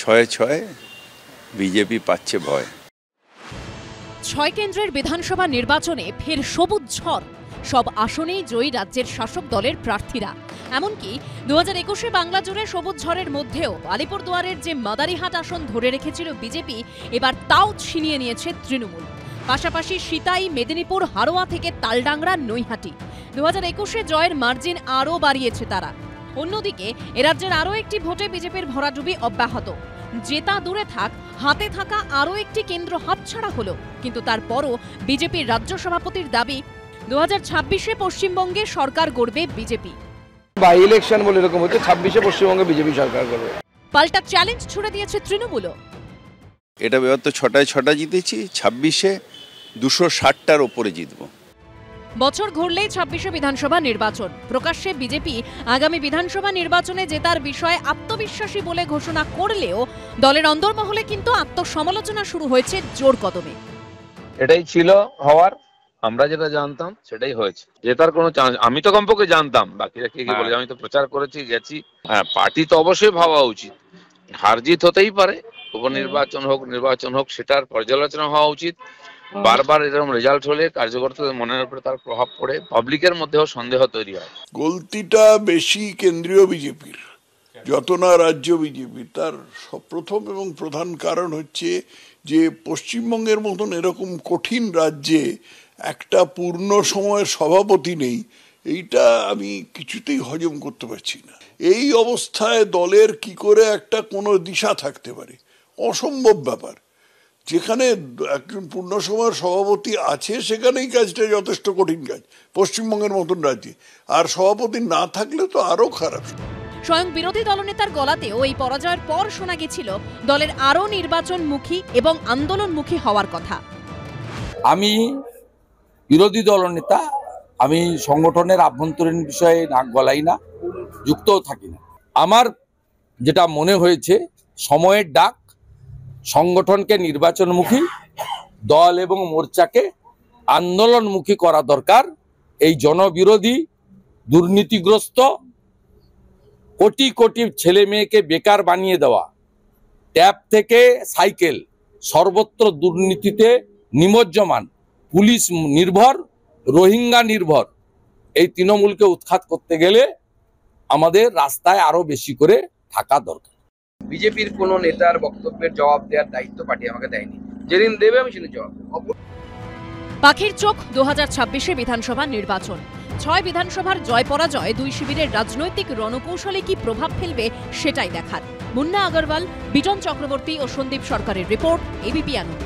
ছয় ছয় বিজেপি পাচ্ছে ভয়। 6 কেন্দ্রের বিধানসভা নির্বাচনে ফের সবুজ ঝড়। সব আসনেই জয়ী রাজ্যের শাসক দলের প্রার্থীরা। এমনকি 2021-এ বাংলা জুড়ে সবুজ ঝড়ের মধ্যেও আলিপুরদুয়ারের যে মাদারিহাট আসন ধরে রেখেছিল বিজেপি, এবার তাও ছিনিয়ে নিয়েছে তৃণমূল। পাশাপাশি সিতাই, মেদিনীপুর, হারোয়া থেকে তালডাংরা, নৈহাটি 2021-এ জয়ের মার্জিন আরও বাড়িয়েছে তারা। অন্যদিকে এরাজ্যের আরও একটি ভোটে বিজেপির ভরাডুবি অব্যাহত। জেতা দূরে থাক, হাতে থাকা আরও একটি কেন্দ্র হাতছাড়া হলো। কিন্তু তারপরও বিজেপির রাজ্য সভাপতির দাবি, 2026-এ পশ্চিমবঙ্গে সরকার গড়বে বিজেপি। বাই ইলেকশন বলে এরকম হচ্ছে, 26-এ পশ্চিমবঙ্গে বিজেপি সরকার করবে। পাল্টা চ্যালেঞ্জ ছুড়ে দিয়েছে তৃণমূলও। এটা এবার তো 6টায় জিতেছি, 26-এ 260টার ওপরে জিতবো। বছর ঘুরলেই 26-এ বিধানসভা নির্বাচন। প্রকাশ্যে বিজেপি আগামী বিধানসভা নির্বাচনে জেতার বিষয়ে আত্মবিশ্বাসী বলে ঘোষণা করলেও দলের অন্দরমহলে কিন্তু আত্মসমালোচনা শুরু হয়েছে জোর কদমে। এটাই ছিল হওয়ার, আমরা যেটা জানতাম সেটাই হয়েছে। জেতার কোনো চান্স আমি তো কমপক্ষে জানতাম, বাকিরা কি বলে, আমি তো প্রচার করেছি, গেছি। হ্যাঁ, পার্টি তো অবশ্যই ভাবা উচিত, হার জিত হতেই পারে, উপনির্বাচন হোক নির্বাচন হোক, সেটার পর্যালোচনা হওয়া উচিত। বারবার এরকম রেজাল্ট হলে কার্যকর্তাদের মনের উপরে তার প্রভাব পড়ে, পাবলিকের মধ্যেও সন্দেহ তৈরি হয়। গলতিটা বেশি কেন্দ্রীয় বিজেপির যত না রাজ্য বিজেপির। তার প্রথম এবং প্রধান কারণ হচ্ছে যে পশ্চিমবঙ্গের মতন এরকম কঠিন রাজ্যে একটা পূর্ণ সময়ের সভাপতি নেই। এইটা আমি কিছুতেই হজম করতে পারছি না। এই অবস্থায় দলের কি করে একটা কোনো দিশা থাকতে পারে? অসম্ভব ব্যাপার। যেখানে একজন পূর্ণ সময়ের সভাপতি আছে সেখানেই কাজটা যথেষ্ট কঠিন কাজ পশ্চিমবঙ্গের মতন রাজ্যে, আর সভাপতি না থাকলে তো আরো খারাপ। স্বয়ং বিরোধী দলনেতার গলাতেও এই পরাজয়ের পর শোনা গেছিল দলের আরও নির্বাচনমুখী এবং আন্দোলনমুখী হওয়ার কথা। আমি বিরোধী দলনেতা, আমি সংগঠনের আভ্যন্তরীণ বিষয়ে নাক গলাই না, যুক্তও থাকি না। আমার যেটা মনে হয়েছে, সময়ের ডাক, সংগঠনকে নির্বাচনমুখী, দল এবং মোর্চাকে আন্দোলনমুখী করা দরকার। এই জনবিরোধী, দুর্নীতিগ্রস্ত, কোটি কোটি ছেলে মেয়েকে বেকার বানিয়ে দেওয়া, ট্যাব থেকে সাইকেল, সর্বত্র দুর্নীতিতে নিমজ্জমান, পুলিশ নির্ভর, রোহিঙ্গা নির্ভর এই তৃণমূলকে উৎখাত করতে গেলে আমাদের রাস্তায় আরো বেশি করে থাকা দরকার। বিজেপির কোনো নেতার বক্তব্যের জবাব দেওয়ার দায়িত্ব পার্টি আমাকে দেয়নি। যেদিন দেবে আমি সেদিন জবাব দেব। পাখির চোখ 2026-এ বিধানসভা নির্বাচন। 6 বিধানসভার জয় পরাজয় দুই শিবিরের রাজনৈতিক রণকৌশলে কি প্রভাব ফেলবে সেটাই দেখার। মুন্না আগরওয়াল, বিজন চক্রবর্তী ও সন্দীপ সরকারের রিপোর্ট, এবিপি আনন্দ।